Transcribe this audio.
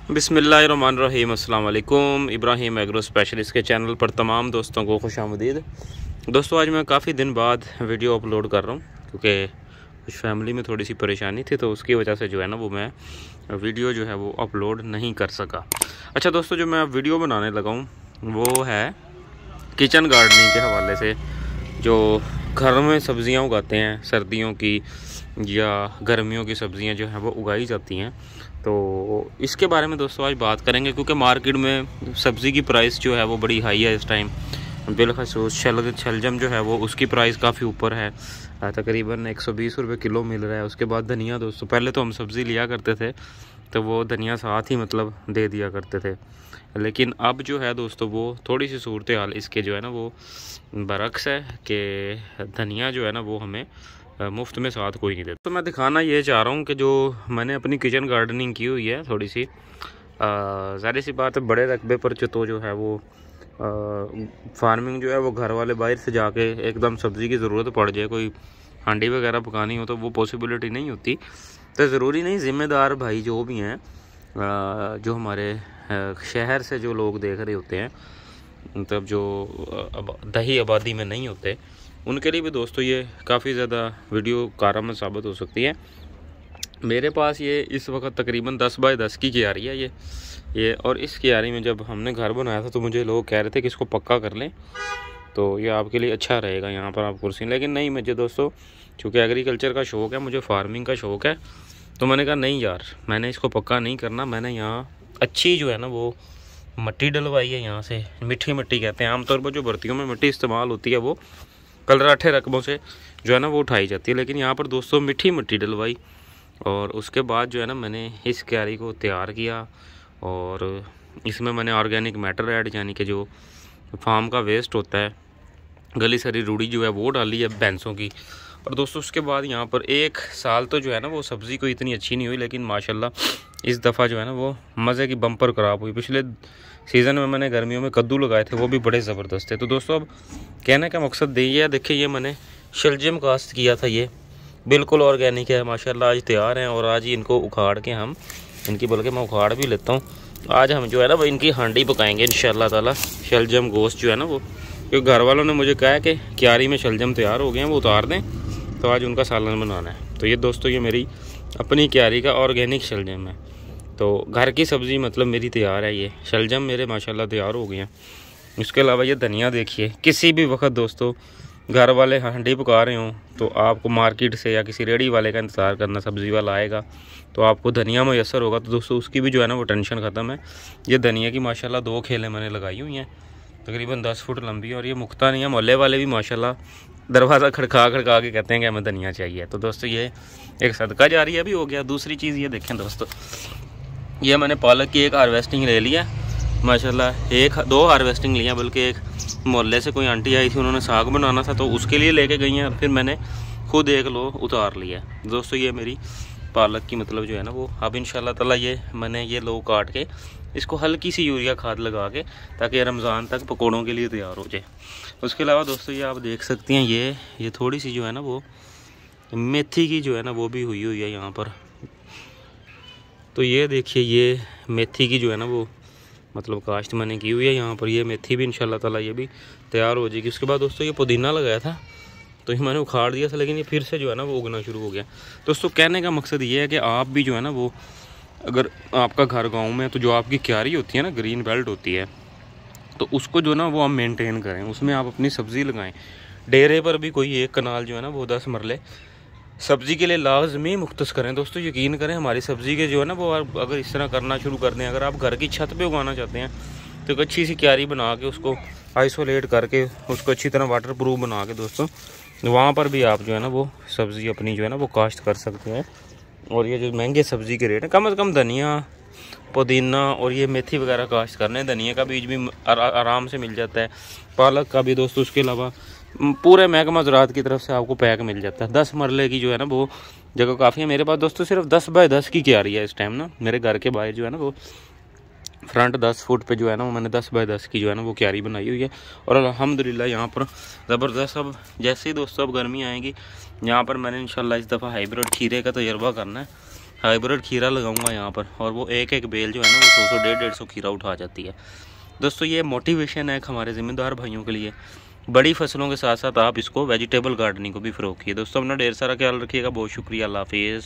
बिस्मिल्लाहिर्रहमानिर्रहीम। अस्सलाम वालेकुम। इब्राहिम एग्रो स्पेशलिस्ट के चैनल पर तमाम दोस्तों को खुशामदीद। दोस्तों, आज मैं काफ़ी दिन बाद वीडियो अपलोड कर रहा हूँ क्योंकि कुछ फैमिली में थोड़ी सी परेशानी थी, तो उसकी वजह से जो है ना वो मैं वीडियो जो है वो अपलोड नहीं कर सका। अच्छा दोस्तों, जो मैं वीडियो बनाने लगा हूँ वो है किचन गार्डनिंग के हवाले से। जो घर में सब्ज़ियाँ उगाते हैं, सर्दियों की या गर्मियों की सब्ज़ियाँ जो हैं वो उगाई जाती हैं, तो इसके बारे में दोस्तों आज बात करेंगे। क्योंकि मार्केट में सब्ज़ी की प्राइस जो है वो बड़ी हाई है इस टाइम। बिलखसूस शलजम जो है वो उसकी प्राइस काफ़ी ऊपर है, तकरीबन 120 रुपये किलो मिल रहा है। उसके बाद धनिया दोस्तों, पहले तो हम सब्ज़ी लिया करते थे तो वो धनिया साथ ही मतलब दे दिया करते थे, लेकिन अब जो है दोस्तों वो थोड़ी सी सूरत हाल इसके जो है ना वो बरक्स है कि धनिया जो है ना वो हमें मुफ्त में साथ कोई नहीं देता। तो मैं दिखाना ये चाह रहा हूँ कि जो मैंने अपनी किचन गार्डनिंग की हुई है थोड़ी सी, ज़ाहिर सी बात है बड़े रकबे पर तो जो है वो फार्मिंग जो है वो घर वाले बाहर से जाके एकदम सब्ज़ी की ज़रूरत पड़ जाए, कोई हांडी वगैरह पकानी हो तो वो पॉसिबिलिटी नहीं होती। तो ज़रूरी नहीं, ज़िम्मेदार भाई जो भी हैं, जो हमारे शहर से जो लोग देख रहे होते हैं, मतलब जो दही आबादी में नहीं होते, उनके लिए भी दोस्तों ये काफ़ी ज़्यादा वीडियो कारगर साबित हो सकती है। मेरे पास ये इस वक्त तकरीबन 10 बाय 10 की क्यारी है ये और इस क्यारी में जब हमने घर बनाया था तो मुझे लोग कह रहे थे कि इसको पक्का कर लें तो ये आपके लिए अच्छा रहेगा, यहाँ पर आप कुर्सी। लेकिन नहीं, मुझे दोस्तों चूँकि एग्रीकल्चर का शौक़ है, मुझे फार्मिंग का शौक़ है, तो मैंने कहा नहीं यार, मैंने इसको पक्का नहीं करना। मैंने यहाँ अच्छी जो है ना वो मिट्टी डलवाई है, यहाँ से मीठी मिट्टी कहते हैं। आमतौर पर जो भर्तियों में मिट्टी इस्तेमाल होती है वो कलराठे रकबों से जो है ना वो उठाई जाती है, लेकिन यहाँ पर दोस्तों मीठी मिट्टी डलवाई और उसके बाद जो है ना मैंने इस क्यारी को तैयार किया और इसमें मैंने ऑर्गेनिक मैटर ऐड, यानी कि जो फार्म का वेस्ट होता है, गली सरी रूढ़ी जो है वो डाली है भैंसों की। और दोस्तों उसके बाद यहाँ पर एक साल तो जो है ना वो सब्ज़ी कोई इतनी अच्छी नहीं हुई, लेकिन माशाल्लाह इस दफ़ा जो है ना वो मज़े की बम्पर क्रॉप हुई। पिछले सीज़न में मैंने गर्मियों में कद्दू लगाए थे, वो भी बड़े ज़बरदस्त थे। तो दोस्तों अब कहने का मकसद यही है, देखिए ये मैंने शलजम काश्त किया था, ये बिल्कुल ऑर्गेनिक है माशाल्लाह, आज तैयार हैं और आज ही इनको उखाड़ के हम इनकी, बल्कि मैं उखाड़ भी लेता हूँ, आज हम जो है ना वो इनकी हांडी पकाएंगे इंशाअल्लाह ताला। शलजम गोश्त जो है ना वो, क्योंकि घर वालों ने मुझे कहा है कि क्यारी में शलजम तैयार हो गए हैं, वो उतार दें, तो आज उनका सालन बनाना है। तो ये दोस्तों ये मेरी अपनी क्यारी का ऑर्गेनिक शलजम है, तो घर की सब्ज़ी मतलब मेरी तैयार है। ये शलजम मेरे माशाल्लाह तैयार हो गए हैं। इसके अलावा ये धनिया देखिए, किसी भी वक्त दोस्तों घर वाले हांडी पका रहे हों तो आपको मार्केट से या किसी रेडी वाले का इंतज़ार करना, सब्ज़ी वाला आएगा तो आपको धनिया मैसर होगा, तो दोस्तों उसकी भी जो है ना वो टेंशन ख़त्म है। ये धनिया की माशाल्लाह 2 खेलें मैंने लगाई हुई हैं, तकरीबन 10 फुट लंबी, और ये मुख्ता नहीं है। मोहल्ले वाले भी माशाल्लाह दरवाज़ा खड़का के कहते हैं कि हमें धनिया चाहिए। तो दोस्तों ये एक सदका जारिया भी हो गया। दूसरी चीज़ ये देखें दोस्तों, ये मैंने पालक की एक हार्वेस्टिंग ले लिया माशाल्लाह, 1-2 हार्वेस्टिंग लिया, बल्कि एक मोहल्ले से कोई आंटी आई थी, उन्होंने साग बनाना था तो उसके लिए लेके गई हैं, और फिर मैंने खुद एक लो उतार लिया। दोस्तों ये मेरी पालक की मतलब जो है ना वो अब इंशाल्लाह ताला ये मैंने ये लो काट के इसको हल्की सी यूरिया खाद लगा के, ताकि रमज़ान तक पकौड़ों के लिए तैयार हो जाए। उसके अलावा दोस्तों ये आप देख सकते हैं, ये थोड़ी सी जो है ना वो मेथी की जो है ना वो भी हुई है यहाँ पर। तो ये देखिए, ये मेथी की जो है ना वो मतलब काश्त मैंने की हुई है यहाँ पर। ये मेथी भी इंशाल्लाह ताला ये भी तैयार हो जाएगी। उसके बाद दोस्तों ये पुदीना लगाया था तो ये मैंने उखाड़ दिया था, लेकिन ये फिर से जो है ना वो उगना शुरू हो गया। दोस्तों कहने का मकसद ये है कि आप भी जो है ना वो, अगर आपका घर गाँव में है तो जो आपकी क्यारी होती है ना, ग्रीन बेल्ट होती है, तो उसको जो ना वो आप मेनटेन करें, उसमें आप अपनी सब्ज़ी लगाएं। डेरे पर भी कोई एक कनाल जो है ना वो 10 मरले सब्ज़ी के लिए लाजमी मुख्तस करें। दोस्तों यकीन करें, हमारी सब्ज़ी के जो है ना वो अगर इस तरह करना शुरू कर दें, अगर आप घर की छत पे उगाना चाहते हैं तो एक अच्छी सी क्यारी बना के उसको आइसोलेट करके उसको अच्छी तरह वाटर प्रूफ बना के दोस्तों वहाँ पर भी आप जो है ना वो सब्ज़ी अपनी जो है ना वो काश्त कर सकते हैं। और ये जो महंगे सब्ज़ी के रेट हैं, कम से कम धनिया, पुदीना और ये मेथी वगैरह काश्त करने, धनिया का बीज भी आराम से मिल जाता है, पालक का भी दोस्तों। उसके अलावा पूरे महकमा ज़राअत की तरफ से आपको पैक मिल जाता है। 10 मरले की जो है ना वो जगह काफ़ी है। मेरे पास दोस्तों सिर्फ 10 बाय 10 की क्यारी है इस टाइम ना, मेरे घर के बाहर जो है ना वो फ्रंट 10 फुट पे जो है ना वो मैंने 10 बाय 10 की जो है ना वो क्यारी बनाई हुई है। और अल्हम्दुलिल्लाह यहाँ पर ज़बरदस्त, अब जैसे ही दोस्तों अब गर्मी आएगी यहाँ पर मैंने इंशाल्लाह इस दफ़ा हाइब्रिड खीरे का तजर्बा करना है। हाइब्रिड खीरा लगाऊंगा यहाँ पर, और वो एक एक बेल जो है ना वो 100 150 खीरा उठा जाती है। दोस्तों ये मोटिवेशन है हमारे ज़िम्मेदार भाइयों के लिए, बड़ी फसलों के साथ साथ आप इसको वेजिटेबल गार्डनिंग को भी फ़रोग़ किए। दोस्तों अपना ढेर सारा ख्याल रखिएगा, बहुत शुक्रिया, अल्लाह हाफिज़।